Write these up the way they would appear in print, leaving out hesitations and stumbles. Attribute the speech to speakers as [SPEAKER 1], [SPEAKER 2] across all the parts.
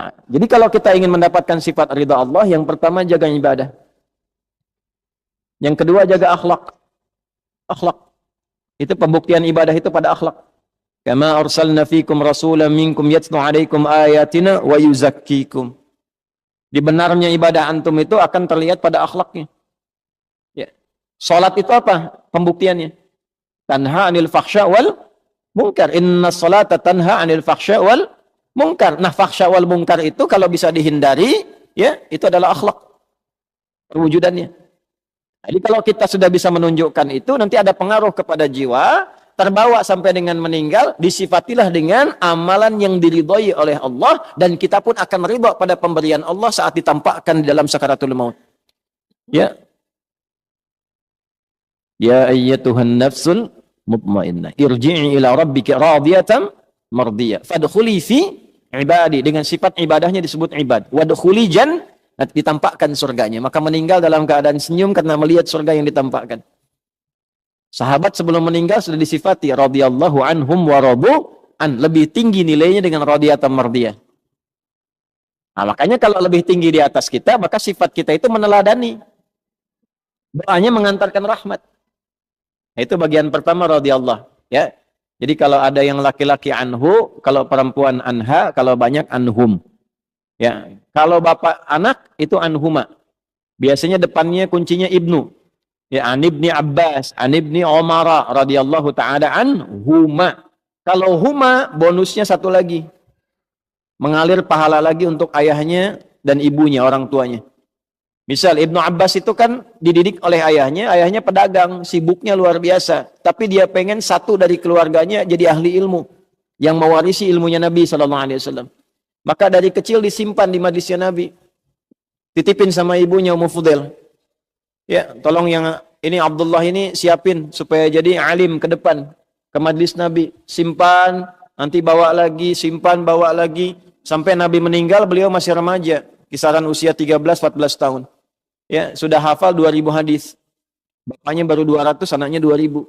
[SPEAKER 1] Jadi kalau kita ingin mendapatkan sifat ridha Allah, yang pertama jaga ibadah. Yang kedua jaga akhlak. Akhlak. Itu pembuktian ibadah itu pada akhlak. Kama arsalna fikum rasulan minkum yatlu alaikum ayatina wa yuzakkikum. Di benarnya ibadah antum itu akan terlihat pada akhlaknya. Ya. Salat itu apa? Pembuktiannya. Tanha anil fakhsya wal munkar. Inna salata tanha anil fakhsya wal munkar. Nah, fakhsya wal munkar itu kalau bisa dihindari, ya, itu adalah akhlak perwujudannya. Jadi kalau kita sudah bisa menunjukkan itu, nanti ada pengaruh kepada jiwa, terbawa sampai dengan meninggal, disifatilah dengan amalan yang diridhoi oleh Allah, dan kita pun akan ridha pada pemberian Allah saat ditampakkan di dalam sakaratul maut. Ya. Ya ayyatuhan nafsul mutmainnah, irji'i ila rabbiki radiyatan mardiyah. Fadkhuli fi ibadi, dengan sifat ibadahnya disebut ibad. Wadkhuli ditampakkan surganya. Maka meninggal dalam keadaan senyum karena melihat surga yang ditampakkan. Sahabat sebelum meninggal sudah disifati radhiyallahu anhum wa radu an, lebih tinggi nilainya dengan radiyatan mardiyah. Nah, makanya kalau lebih tinggi di atas kita, maka sifat kita itu meneladani. Doanya mengantarkan rahmat. Nah, itu bagian pertama radhiyallahu, ya. Jadi kalau ada yang laki-laki anhu, kalau perempuan anha, kalau banyak anhum. Ya, kalau bapak anak itu anhuma. Biasanya depannya kuncinya ibnu. Ya, an ibni Abbas, an ibni Umar radhiyallahu taala anhuma. Kalau huma bonusnya satu lagi. Mengalir pahala lagi untuk ayahnya dan ibunya, orang tuanya. Misal Ibnu Abbas itu kan dididik oleh ayahnya pedagang, sibuknya luar biasa. Tapi dia pengen satu dari keluarganya jadi ahli ilmu yang mewarisi ilmunya Nabi SAW. Maka dari kecil disimpan di majlisnya Nabi. Titipin sama ibunya Ummu Fudail. Ya, tolong yang ini Abdullah ini siapin supaya jadi alim ke depan, ke majlis Nabi. Simpan, nanti bawa lagi, simpan, bawa lagi. Sampai Nabi meninggal, beliau masih remaja. Kisaran usia 13-14 tahun. Ya, sudah hafal 2000 hadis. Bapaknya baru 200, anaknya 2000.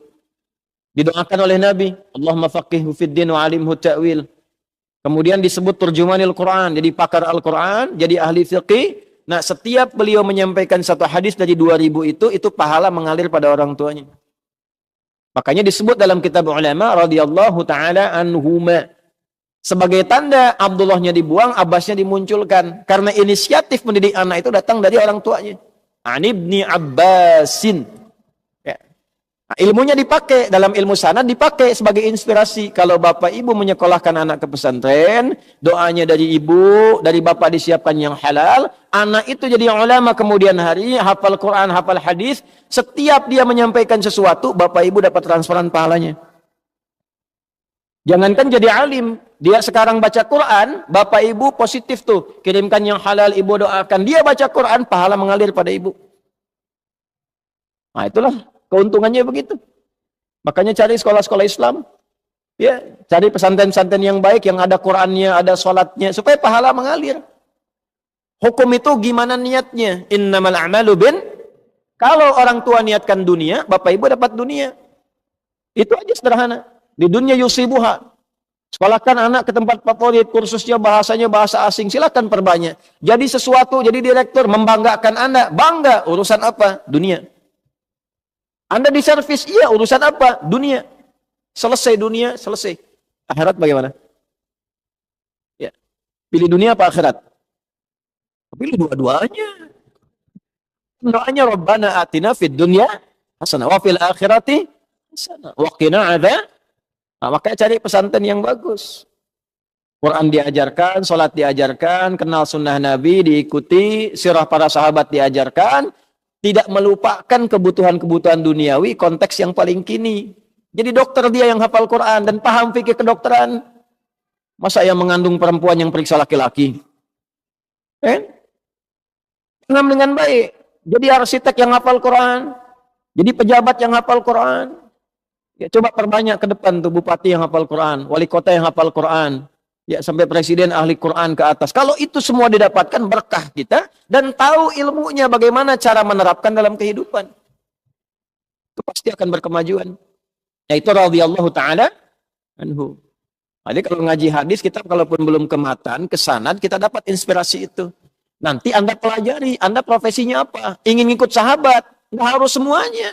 [SPEAKER 1] Didoakan oleh Nabi, Allahumma faqihhu fid din wa alimhu ta'wil. Kemudian disebut turjumanil Quran, jadi pakar Al-Quran, jadi ahli fiqih. Nah, setiap beliau menyampaikan satu hadis dari 2000 itu pahala mengalir pada orang tuanya. Makanya disebut dalam kitab ulama radhiyallahu taala anhuma. Sebagai tanda Abdullahnya dibuang, Abbasnya dimunculkan. Karena inisiatif mendidik anak itu datang dari orang tuanya. An ibni Abbasin. Ya. Nah, ilmunya dipakai, dalam ilmu sanad dipakai sebagai inspirasi. Kalau bapak ibu menyekolahkan anak ke pesantren, doanya dari ibu, dari bapak disiapkan yang halal, anak itu jadi ulama kemudian hari, hafal Quran, hafal hadis. Setiap dia menyampaikan sesuatu, bapak ibu dapat transferan pahalanya. Jangankan jadi alim, dia sekarang baca Quran, bapak ibu positif tuh, kirimkan yang halal, ibu doakan, dia baca Quran, pahala mengalir pada ibu. Nah, itulah keuntungannya begitu. Makanya cari sekolah-sekolah Islam, ya, cari pesantren-pesantren yang baik, yang ada Qurannya, ada sholatnya, supaya pahala mengalir. Hukum itu gimana niatnya? Innamal a'malu kalau orang tua niatkan dunia, bapak ibu dapat dunia. Itu aja sederhana. Di dunia yusibuha. Sekolahkan anak ke tempat favorit, kursusnya bahasanya bahasa asing, silakan perbanyak. Jadi sesuatu, jadi direktur, membanggakan Anda. Bangga, urusan apa? Dunia. Anda di servis, iya, urusan apa? Dunia. Selesai dunia, selesai. Akhirat bagaimana? Ya. Pilih dunia apa akhirat? Pilih dua-duanya. Doanya Rabbana atina fid dunya hasanah wa fil akhirati hasanah wa qina adzab. Nah, makanya cari pesantren yang bagus. Quran diajarkan, sholat diajarkan, kenal sunnah Nabi diikuti, sirah para sahabat diajarkan, tidak melupakan kebutuhan-kebutuhan duniawi, konteks yang paling kini. Jadi dokter dia yang hafal Quran dan paham fikih kedokteran. Masa yang mengandung perempuan yang periksa laki-laki? Paham dengan baik. Jadi arsitek yang hafal Quran, jadi pejabat yang hafal Quran. Ya, coba perbanyak ke depan tuh bupati yang hafal Quran, wali kota yang hafal Quran, ya sampai presiden ahli Quran ke atas. Kalau itu semua didapatkan berkah kita dan tahu ilmunya bagaimana cara menerapkan dalam kehidupan, itu pasti akan berkemajuan. Yaitu radhiyallahu taala anhu. Jadi kalau ngaji hadis, kita kalaupun belum ke matan, ke sanad, kita dapat inspirasi itu. Nanti Anda pelajari, Anda profesinya apa? Ingin ikut sahabat? Nggak harus semuanya.